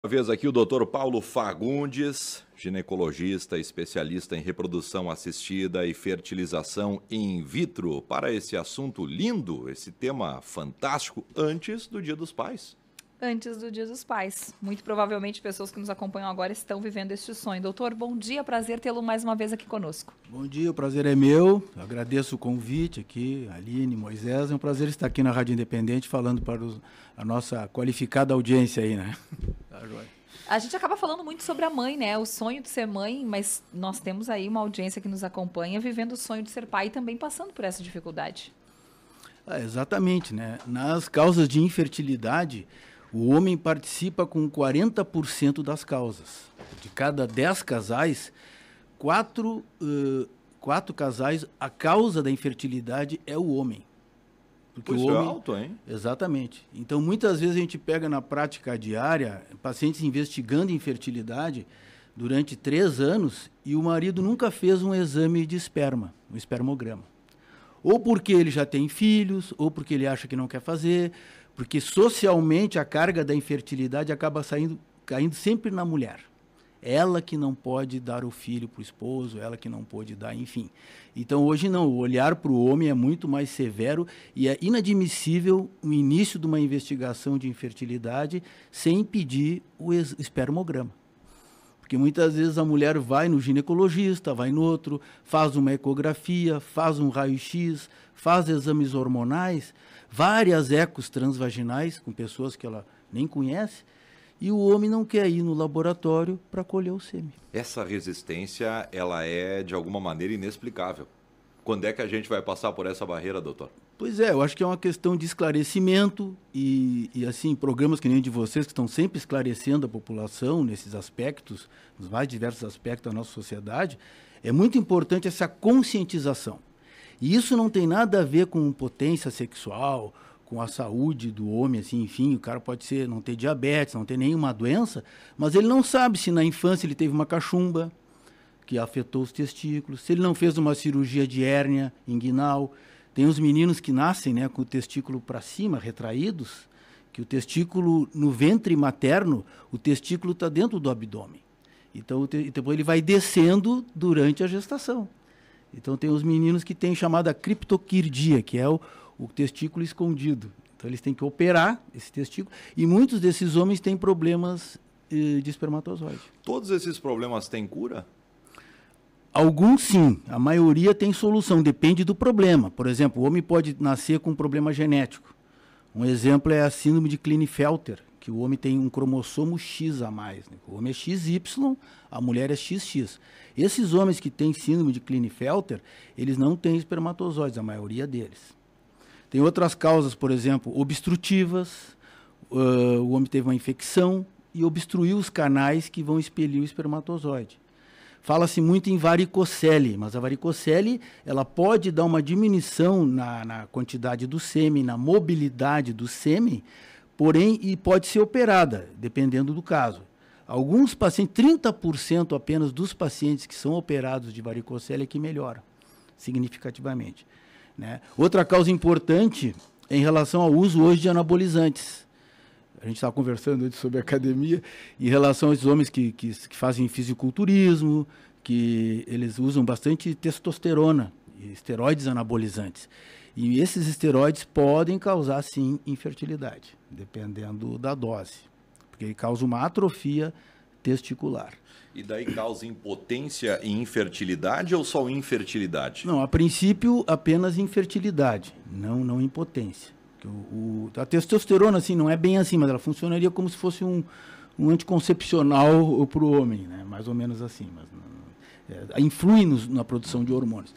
Uma vez aqui o Dr. Paulo Fagundes, ginecologista, especialista em reprodução assistida e fertilização in vitro, para esse assunto lindo, esse tema fantástico, antes do Dia dos Pais. Antes do Dia dos Pais. Muito provavelmente pessoas que nos acompanham agora estão vivendo este sonho. Doutor, bom dia, prazer tê-lo mais uma vez aqui conosco. Bom dia, o prazer é meu. Eu agradeço o convite aqui, Aline, Moisés. É um prazer estar aqui na Rádio Independente falando para a nossa qualificada audiência aí, né? Tá, joia. A gente acaba falando muito sobre a mãe, né? O sonho de ser mãe, mas nós temos aí uma audiência que nos acompanha vivendo o sonho de ser pai e também passando por essa dificuldade. Exatamente, né? Nas causas de infertilidade, o homem participa com 40% das causas. De cada 10 casais, 4 casais, a causa da infertilidade é o homem. Porque Isso o homem... é alto, hein? Exatamente. Então, muitas vezes a gente pega na prática diária pacientes investigando infertilidade durante 3 anos e o marido nunca fez um exame de esperma, um espermograma. Ou porque ele já tem filhos, ou porque ele acha que não quer fazer, porque socialmente a carga da infertilidade acaba caindo sempre na mulher. Ela que não pode dar o filho para o esposo, ela que não pode dar, enfim. Então, hoje não, o olhar para o homem é muito mais severo e é inadmissível o início de uma investigação de infertilidade sem pedir o espermograma. Porque muitas vezes a mulher vai no ginecologista, vai no outro, faz uma ecografia, faz um raio-x, faz exames hormonais, várias ecos transvaginais com pessoas que ela nem conhece, e o homem não quer ir no laboratório para colher o sêmen. Essa resistência, ela é de alguma maneira inexplicável. Quando é que a gente vai passar por essa barreira, doutor? Pois é, eu acho que é uma questão de esclarecimento e assim, programas que nem de vocês, que estão sempre esclarecendo a população nesses aspectos, nos mais diversos aspectos da nossa sociedade, é muito importante essa conscientização. E isso não tem nada a ver com potência sexual, com a saúde do homem, assim, enfim, o cara pode não ter diabetes, não ter nenhuma doença, mas ele não sabe se na infância ele teve uma cachumba que afetou os testículos, se ele não fez uma cirurgia de hérnia inguinal. Tem os meninos que nascem, né, com o testículo para cima, retraídos, que o testículo, no ventre materno, o testículo está dentro do abdômen. Então, depois ele vai descendo durante a gestação. Então, tem os meninos que têm chamada criptoquirdia, que é o testículo escondido. Então, eles têm que operar esse testículo. E muitos desses homens têm problemas de espermatozoide. Todos esses problemas têm cura? Alguns sim, a maioria tem solução, depende do problema. Por exemplo, o homem pode nascer com um problema genético. Um exemplo é a síndrome de Klinefelter, que o homem tem um cromossomo X a mais, né? O homem é XY, a mulher é XX. Esses homens que têm síndrome de Klinefelter, eles não têm espermatozoides, a maioria deles. Tem outras causas, por exemplo, obstrutivas, o homem teve uma infecção e obstruiu os canais que vão expelir o espermatozoide. Fala-se muito em varicocele, mas a varicocele ela pode dar uma diminuição na quantidade do sêmen, na mobilidade do sêmen, porém, e pode ser operada, dependendo do caso. Alguns pacientes, 30% apenas dos pacientes que são operados de varicocele é que melhoram significativamente, né? Outra causa importante é em relação ao uso hoje de anabolizantes. A gente estava conversando antes sobre academia, em relação aos homens que fazem fisiculturismo, que eles usam bastante testosterona, e esteroides anabolizantes. E esses esteroides podem causar, sim, infertilidade, dependendo da dose, porque ele causa uma atrofia testicular. E daí causa impotência e infertilidade ou só infertilidade? Não, a princípio apenas infertilidade, não impotência. A testosterona, assim, não é bem assim, mas ela funcionaria como se fosse um anticoncepcional para o homem, né? Mais ou menos assim, mas influi na produção de hormônios.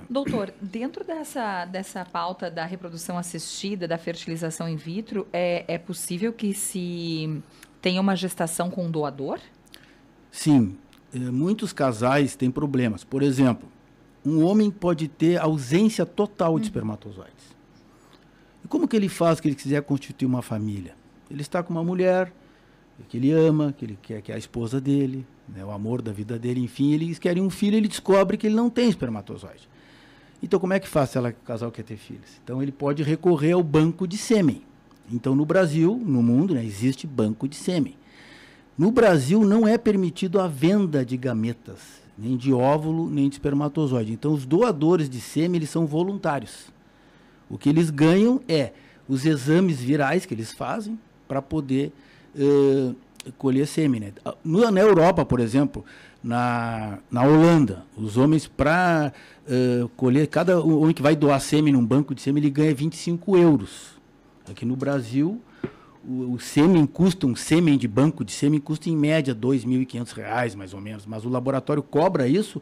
Doutor, dentro dessa pauta da reprodução assistida, da fertilização in vitro, é possível que se tenha uma gestação com um doador? Sim, muitos casais têm problemas. Por exemplo, um homem pode ter ausência total de espermatozoides. E como que ele faz que ele quiser constituir uma família? Ele está com uma mulher que ele ama, que ele quer que é a esposa dele, né, o amor da vida dele, enfim, eles querem um filho, ele descobre que ele não tem espermatozoide. Então, como é que faz se o casal quer ter filhos? Então, ele pode recorrer ao banco de sêmen. Então, no Brasil, no mundo, né, existe banco de sêmen. No Brasil não é permitido a venda de gametas, nem de óvulo, nem de espermatozoide. Então os doadores de sêmen, eles são voluntários. O que eles ganham é os exames virais que eles fazem para poder colher sêmen. Né? Na Europa, por exemplo, na Holanda, os homens, para colher, cada homem que vai doar sêmen num banco de sêmen, ele ganha 25 euros. Aqui no Brasil, o sêmen custa, um sêmen de banco de sêmen custa em média R$ 2.500, mais ou menos, mas o laboratório cobra isso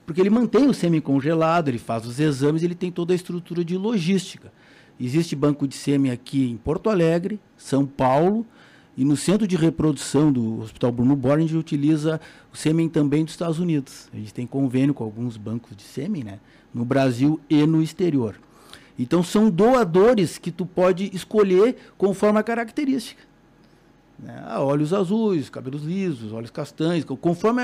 porque ele mantém o sêmen congelado, ele faz os exames, ele tem toda a estrutura de logística. Existe banco de sêmen aqui em Porto Alegre, São Paulo, e no centro de reprodução do Hospital Bruno Borges, a gente utiliza o sêmen também dos Estados Unidos. A gente tem convênio com alguns bancos de sêmen, né, no Brasil e no exterior. Então, são doadores que tu pode escolher conforme a característica. Né? Olhos azuis, cabelos lisos, olhos castanhos. Conforme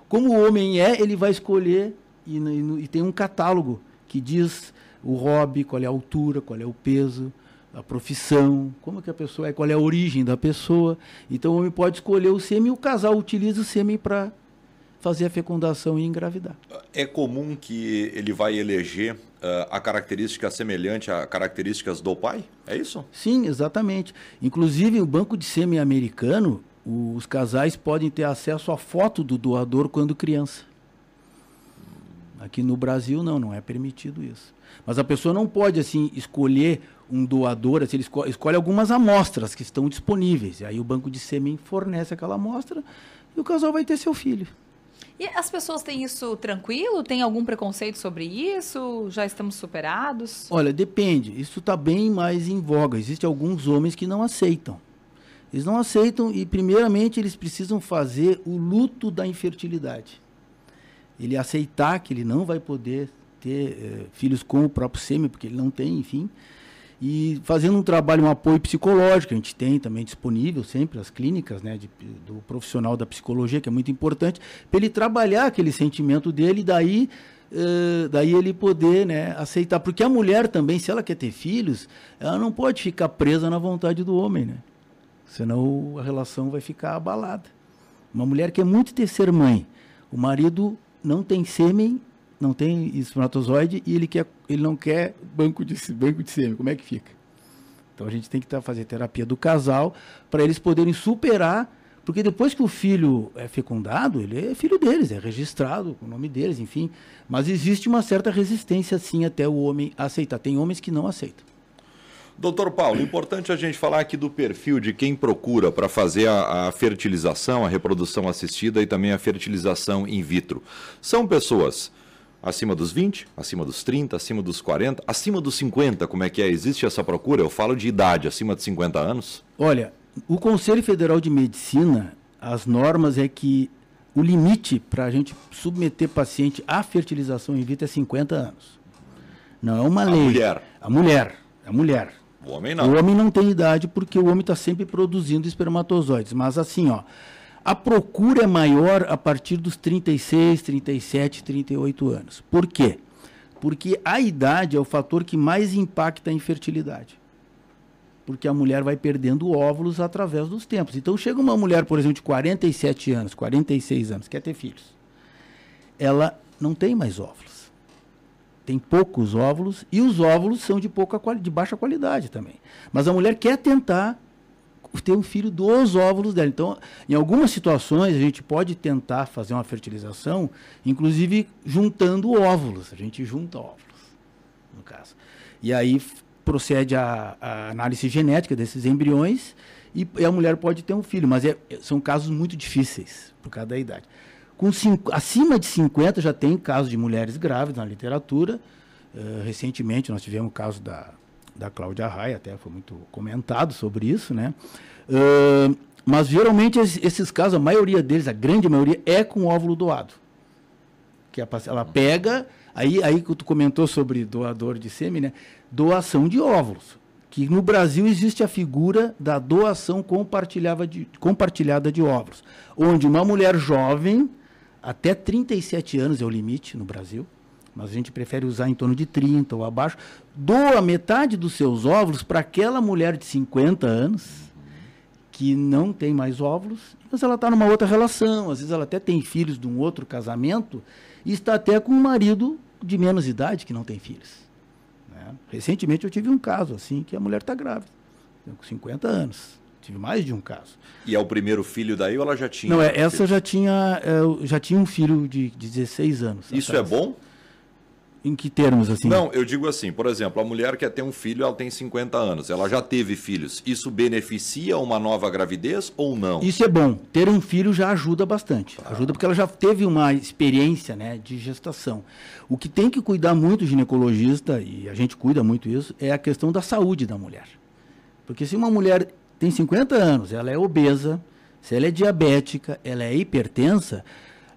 como o homem é, ele vai escolher e tem um catálogo que diz o hobby, qual é a altura, qual é o peso, a profissão, como que a pessoa é, qual é a origem da pessoa. Então, o homem pode escolher o sêmen e o casal utiliza o sêmen para fazer a fecundação e engravidar. É comum que ele vai eleger a característica semelhante a características do pai? É isso? Sim, exatamente. Inclusive, o banco de sêmen americano, os casais podem ter acesso à foto do doador quando criança. Aqui no Brasil, não é permitido isso. Mas a pessoa não pode, assim, escolher um doador, assim, ele escolhe algumas amostras que estão disponíveis. E aí o banco de sêmen fornece aquela amostra e o casal vai ter seu filho. E as pessoas têm isso tranquilo? Tem algum preconceito sobre isso? Já estamos superados? Olha, depende. Isso está bem mais em voga. Existem alguns homens que não aceitam. Eles não aceitam e, primeiramente, eles precisam fazer o luto da infertilidade. Ele aceitar que ele não vai poder ter filhos com o próprio sêmen, porque ele não tem, enfim. E fazendo um trabalho, um apoio psicológico, a gente tem também disponível sempre as clínicas, né, do profissional da psicologia, que é muito importante, para ele trabalhar aquele sentimento dele, daí ele poder, né, aceitar. Porque a mulher também, se ela quer ter filhos, ela não pode ficar presa na vontade do homem, né? Senão a relação vai ficar abalada. Uma mulher quer muito ser mãe, o marido não tem sêmen, não tem espermatozoide e ele não quer banco de sêmen. Como é que fica? Então a gente tem que fazer terapia do casal para eles poderem superar, porque depois que o filho é fecundado, ele é filho deles, é registrado com o nome deles, enfim. Mas existe uma certa resistência, sim, até o homem aceitar. Tem homens que não aceitam. Doutor Paulo, importante a gente falar aqui do perfil de quem procura para fazer a fertilização, a reprodução assistida e também a fertilização in vitro. São pessoas acima dos 20, acima dos 30, acima dos 40, acima dos 50, como é que é? Existe essa procura? Eu falo de idade, acima de 50 anos? Olha, o Conselho Federal de Medicina, as normas é que o limite para a gente submeter paciente à fertilização in vitro é 50 anos. Não é uma lei. A mulher. O homem não. O homem não tem idade porque o homem está sempre produzindo espermatozoides. Mas assim, ó, a procura é maior a partir dos 36, 37, 38 anos. Por quê? Porque a idade é o fator que mais impacta a infertilidade. Porque a mulher vai perdendo óvulos através dos tempos. Então, chega uma mulher, por exemplo, de 47 anos, 46 anos, quer ter filhos. Ela não tem mais óvulos. Tem poucos óvulos e os óvulos são de baixa qualidade também. Mas a mulher quer tentar ter um filho dos óvulos dela. Então, em algumas situações, a gente pode tentar fazer uma fertilização, inclusive juntando óvulos. A gente junta óvulos, no caso. E aí procede a análise genética desses embriões e a mulher pode ter um filho. Mas são casos muito difíceis, por causa da idade. Acima de 50 já tem casos de mulheres grávidas na literatura. Recentemente nós tivemos o caso da Cláudia Raia, até foi muito comentado sobre isso, né? Mas geralmente esses casos, a maioria deles, a grande maioria, é com óvulo doado. Que ela pega, aí que tu comentou sobre doador de sêmen, né? Doação de óvulos. Que no Brasil existe a figura da doação compartilhada de óvulos, onde uma mulher jovem, até 37 anos é o limite no Brasil, mas a gente prefere usar em torno de 30 ou abaixo, doa metade dos seus óvulos para aquela mulher de 50 anos que não tem mais óvulos, mas ela está numa outra relação, às vezes ela até tem filhos de um outro casamento e está até com um marido de menos idade que não tem filhos. Né? Recentemente eu tive um caso assim, que a mulher está grávida, com 50 anos. Tive mais de um caso. E é o primeiro filho daí ou ela já tinha? Não, essa já tinha um filho de 16 anos. Isso é bom? Em que termos, assim? Não, eu digo assim, por exemplo, a mulher quer ter um filho, ela tem 50 anos, ela já teve filhos. Isso beneficia uma nova gravidez ou não? Isso é bom. Ter um filho já ajuda bastante. Ajuda porque ela já teve uma experiência, né, de gestação. O que tem que cuidar muito o ginecologista, e a gente cuida muito isso, é a questão da saúde da mulher. Porque se uma mulher tem 50 anos, ela é obesa, se ela é diabética, ela é hipertensa,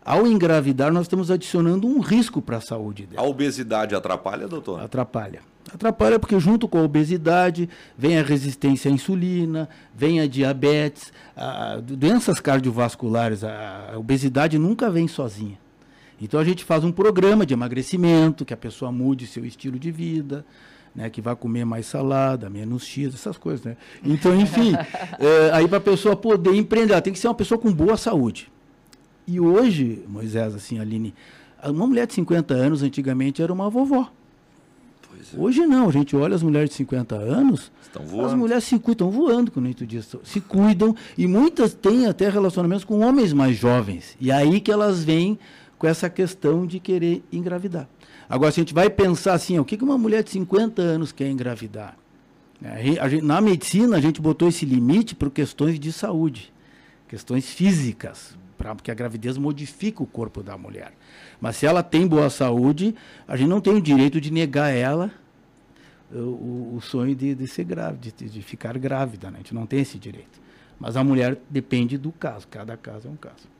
ao engravidar nós estamos adicionando um risco para a saúde dela. A obesidade atrapalha, doutor? Atrapalha. Atrapalha porque junto com a obesidade vem a resistência à insulina, vem a diabetes, doenças cardiovasculares. A obesidade nunca vem sozinha. Então a gente faz um programa de emagrecimento, que a pessoa mude seu estilo de vida, né, que vai comer mais salada, menos X, essas coisas, né? Então, enfim, aí para a pessoa poder empreender, ela tem que ser uma pessoa com boa saúde. E hoje, Moisés, assim, Aline, uma mulher de 50 anos antigamente era uma vovó. Pois é. Hoje não, a gente olha as mulheres de 50 anos, estão voando. As mulheres se cuidam, estão voando, quando a gente diz, se cuidam, e muitas têm até relacionamentos com homens mais jovens. E aí que elas vêm com essa questão de querer engravidar. Agora, se a gente vai pensar assim, o que uma mulher de 50 anos quer engravidar? Na medicina, a gente botou esse limite por questões de saúde, questões físicas, porque a gravidez modifica o corpo da mulher. Mas se ela tem boa saúde, a gente não tem o direito de negar a ela o sonho de ser grávida, de ficar grávida, né? A gente não tem esse direito. Mas a mulher depende do caso, cada caso é um caso.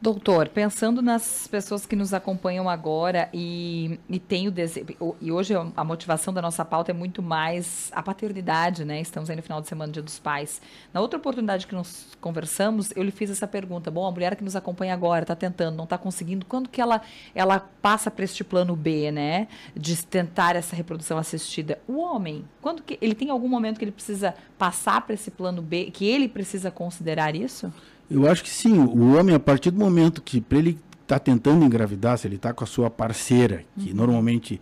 Doutor, pensando nas pessoas que nos acompanham agora e tem o desejo, e hoje a motivação da nossa pauta é muito mais a paternidade, né? Estamos aí no final de semana, Dia dos Pais. Na outra oportunidade que nós conversamos, eu lhe fiz essa pergunta. Bom, a mulher que nos acompanha agora está tentando, não está conseguindo, quando que ela passa para este plano B, né? De tentar essa reprodução assistida? O homem, quando que ele tem algum momento que ele precisa passar para esse plano B, que ele precisa considerar isso? Eu acho que sim, o homem, a partir do momento que para ele está tentando engravidar, se ele está com a sua parceira, que normalmente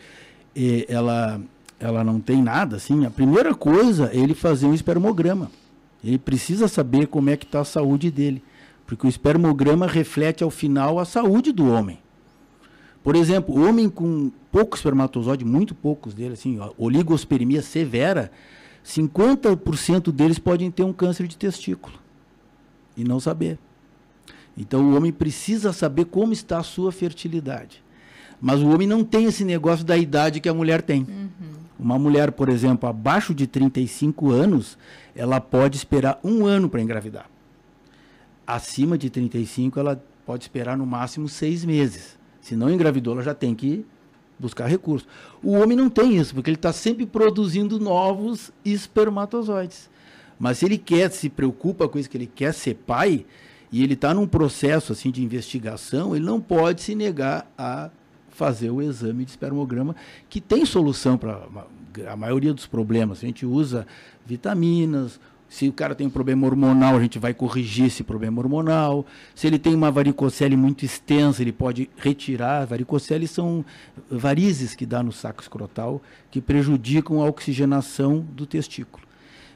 ela não tem nada, assim, a primeira coisa é ele fazer um espermograma. Ele precisa saber como é que está a saúde dele, porque o espermograma reflete ao final a saúde do homem. Por exemplo, o homem com pouco espermatozoide, muito poucos deles, assim, oligospermia severa, 50% deles podem ter um câncer de testículo. E não saber. Então o homem precisa saber como está a sua fertilidade. Mas o homem não tem esse negócio da idade que a mulher tem. Uma mulher, por exemplo, abaixo de 35 anos, ela pode esperar 1 ano para engravidar. Acima de 35, ela pode esperar no máximo 6 meses. Se não engravidou, ela já tem que buscar recursos. O homem não tem isso, porque ele está sempre produzindo novos espermatozoides. Mas se ele se preocupa com isso, que ele quer ser pai, e ele está num processo assim, de investigação, ele não pode se negar a fazer o exame de espermograma, que tem solução para a maioria dos problemas. A gente usa vitaminas, se o cara tem um problema hormonal, a gente vai corrigir esse problema hormonal. Se ele tem uma varicocele muito extensa, ele pode retirar. Varicoceles são varizes que dá no saco escrotal, que prejudicam a oxigenação do testículo.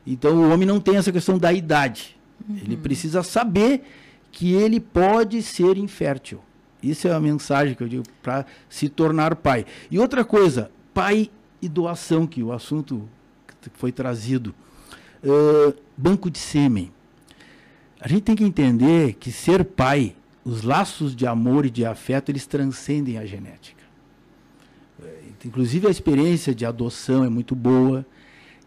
Então, o homem não tem essa questão da idade. Ele precisa saber que ele pode ser infértil. Isso é a mensagem que eu digo para se tornar pai. E outra coisa, pai e doação, que o assunto que foi trazido. Banco de sêmen. A gente tem que entender que ser pai, os laços de amor e de afeto, eles transcendem a genética. Inclusive, a experiência de adoção é muito boa.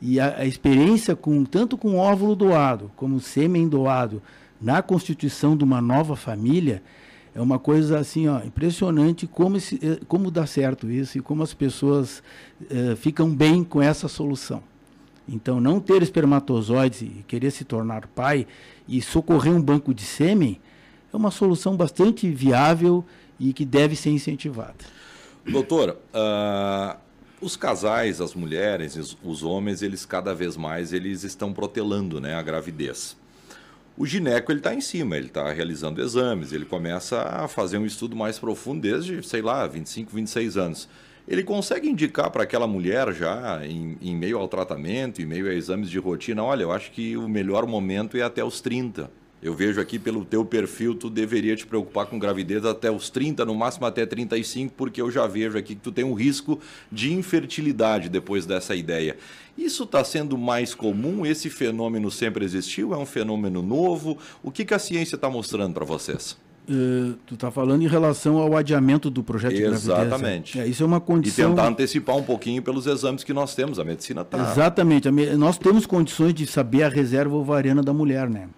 E a experiência tanto com óvulo doado, como sêmen doado, na constituição de uma nova família, é uma coisa assim, impressionante como dá certo isso e como as pessoas ficam bem com essa solução. Então, não ter espermatozoides e querer se tornar pai e socorrer um banco de sêmen é uma solução bastante viável e que deve ser incentivada. Doutora, Os casais, as mulheres, os homens, eles cada vez mais eles estão protelando, né, a gravidez. O gineco, ele está em cima, ele está realizando exames, ele começa a fazer um estudo mais profundo desde, sei lá, 25, 26 anos. Ele consegue indicar para aquela mulher já, em meio ao tratamento, em meio a exames de rotina, olha, eu acho que o melhor momento é até os 30. Eu vejo aqui pelo teu perfil, tu deveria te preocupar com gravidez até os 30, no máximo até 35, porque eu já vejo aqui que tu tem um risco de infertilidade depois dessa ideia. Isso está sendo mais comum? Esse fenômeno sempre existiu? É um fenômeno novo? O que a ciência está mostrando para vocês? Tu está falando em relação ao adiamento do projeto de gravidez. Exatamente. Isso é uma condição... E tentar antecipar um pouquinho pelos exames que nós temos. A medicina está... Exatamente. Nós temos condições de saber a reserva ovariana da mulher, né?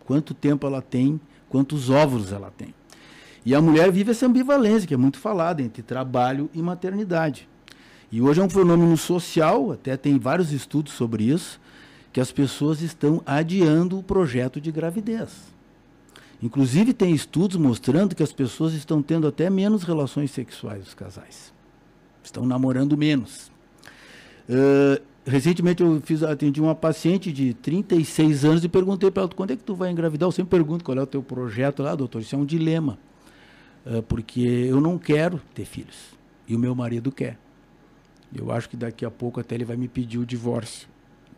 Quanto tempo ela tem, quantos óvulos ela tem. E a mulher vive essa ambivalência, que é muito falada, entre trabalho e maternidade. E hoje é um fenômeno social, até tem vários estudos sobre isso, que as pessoas estão adiando o projeto de gravidez. Inclusive tem estudos mostrando que as pessoas estão tendo até menos relações sexuais, os casais. Estão namorando menos. Recentemente eu atendi uma paciente de 36 anos e perguntei para ela, quando é que tu vai engravidar? Eu sempre pergunto qual é o teu projeto lá, doutor. Isso é um dilema, porque eu não quero ter filhos e o meu marido quer. Eu acho que daqui a pouco até ele vai me pedir o divórcio.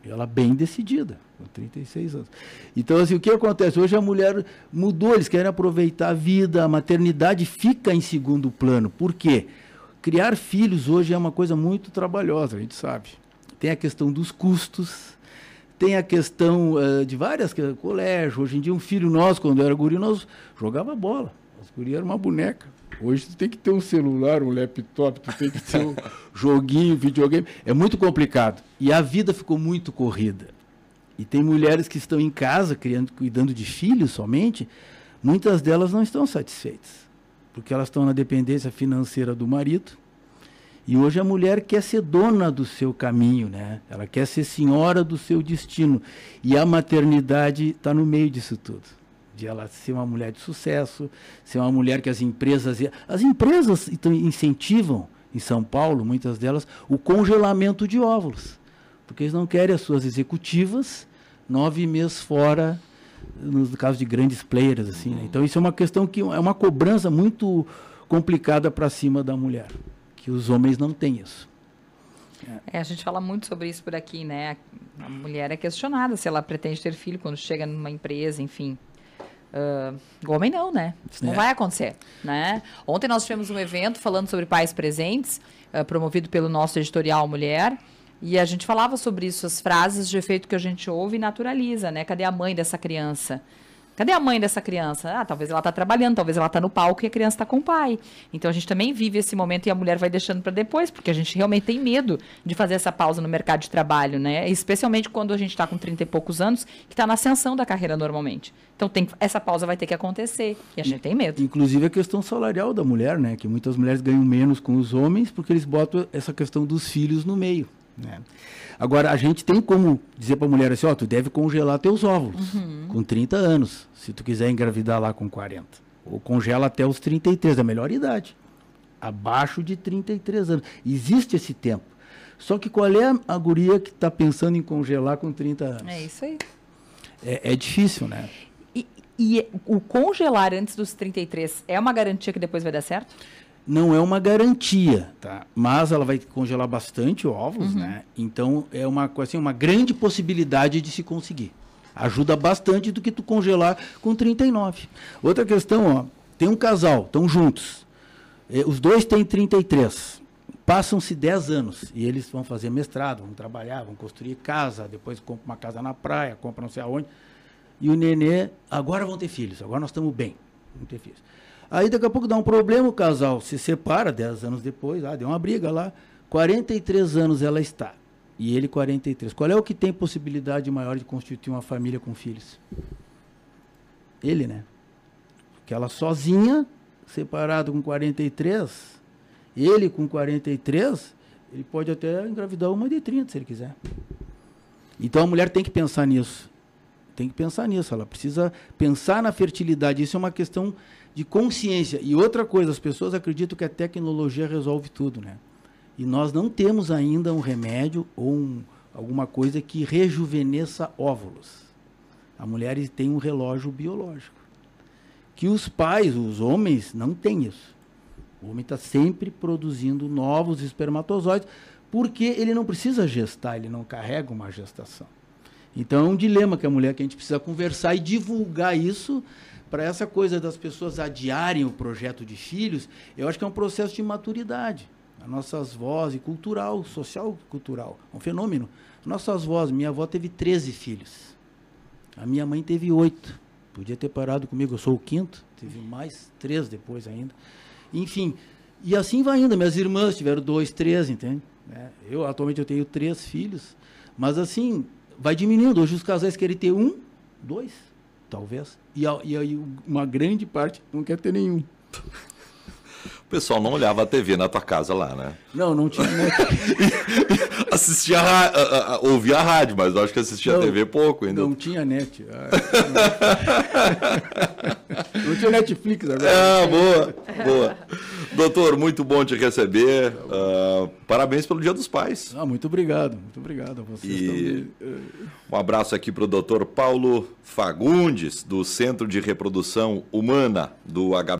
E ela bem decidida, com 36 anos. Então, assim, o que acontece? Hoje a mulher mudou, eles querem aproveitar a vida, a maternidade fica em segundo plano. Por quê? Criar filhos hoje é uma coisa muito trabalhosa, a gente sabe. Tem a questão dos custos, tem a questão de várias colégio. Hoje em dia, um filho nosso, quando era guri, nós jogava bola. As guri era uma boneca. Hoje tu tem que ter um celular, um laptop, tu tem que ter um joguinho, videogame. É muito complicado. E a vida ficou muito corrida. E tem mulheres que estão em casa, cuidando de filhos somente, muitas delas não estão satisfeitas. Porque elas estão na dependência financeira do marido. E hoje a mulher quer ser dona do seu caminho, né? Ela quer ser senhora do seu destino. E a maternidade está no meio disso tudo. De ela ser uma mulher de sucesso, ser uma mulher que as empresas incentivam, em São Paulo, muitas delas, o congelamento de óvulos. Porque eles não querem as suas executivas 9 meses fora, no caso de grandes players, assim, né? Então isso é uma questão que é uma cobrança muito complicada para cima da mulher. Que os homens não têm isso. A gente fala muito sobre isso por aqui, né? A mulher é questionada se ela pretende ter filho quando chega numa empresa, enfim. O homem não, né? Isso não vai acontecer, né? Ontem nós tivemos um evento falando sobre pais presentes, promovido pelo nosso editorial Mulher, e a gente falava sobre isso, as frases de efeito que a gente ouve e naturaliza, né? Cadê a mãe dessa criança? Cadê a mãe dessa criança? Talvez ela está trabalhando, talvez ela está no palco e a criança está com o pai. Então, a gente também vive esse momento e a mulher vai deixando para depois, porque a gente realmente tem medo de fazer essa pausa no mercado de trabalho, né? Especialmente quando a gente está com 30 e poucos anos, que está na ascensão da carreira normalmente. Então, essa pausa vai ter que acontecer e a gente tem medo. Inclusive a questão salarial da mulher, né? Que muitas mulheres ganham menos com os homens porque eles botam essa questão dos filhos no meio, né? Agora, a gente tem como dizer para a mulher assim, tu deve congelar teus óvulos com 30 anos, se tu quiser engravidar lá com 40. Ou congela até os 33, da melhor idade. Abaixo de 33 anos. Existe esse tempo. Só que qual é a guria que está pensando em congelar com 30 anos? É isso aí. É difícil, né? E o congelar antes dos 33 é uma garantia que depois vai dar certo? Não é uma garantia, tá? Mas ela vai congelar bastante óvulos, né? Então, é uma grande possibilidade de se conseguir. Ajuda bastante do que tu congelar com 39. Outra questão, tem um casal, estão juntos. Os dois têm 33. Passam-se 10 anos e eles vão fazer mestrado, vão trabalhar, vão construir casa, depois compram uma casa na praia, compram não sei aonde. E o nenê, agora vão ter filhos, agora nós estamos bem, vamos ter filhos. Aí daqui a pouco dá um problema, o casal se separa, 10 anos depois, deu uma briga lá, 43 anos ela está, e ele 43. Qual é o que tem possibilidade maior de constituir uma família com filhos? Ele, né? Porque ela sozinha, separado com 43, ele com 43, ele pode até engravidar uma de 30, se ele quiser. Então a mulher tem que pensar nisso. Tem que pensar nisso, ela precisa pensar na fertilidade. Isso é uma questão de consciência. E outra coisa, as pessoas acreditam que a tecnologia resolve tudo, né? E nós não temos ainda um remédio ou alguma coisa que rejuvenesça óvulos. A mulher tem um relógio biológico. Que os pais, os homens, não têm isso. O homem está sempre produzindo novos espermatozoides, porque ele não precisa gestar, ele não carrega uma gestação. Então é um dilema que a gente precisa conversar e divulgar isso para essa coisa das pessoas adiarem o projeto de filhos. Eu acho que é um processo de maturidade. As nossas vozes, cultural, social cultural, um fenômeno. Nossas vozes, minha avó teve 13 filhos. A minha mãe teve 8. Podia ter parado comigo, eu sou o quinto, teve mais 3 depois ainda. Enfim, e assim vai indo. Minhas irmãs tiveram 2, 3, entende? Atualmente eu tenho 3 filhos, mas assim, vai diminuindo. Hoje os casais querem ter 1, 2, talvez. E aí uma grande parte não quer ter nenhum. O pessoal não olhava a TV na tua casa lá, né? Não tinha net. Assistia ouvia a rádio, mas eu acho que assistia a TV pouco ainda. Não tinha net. Não tinha Netflix agora. Boa. Doutor, muito bom te receber. Parabéns pelo Dia dos Pais. Muito obrigado a vocês também. Um abraço aqui para o doutor Paulo Fagundes, do Centro de Reprodução Humana do HP.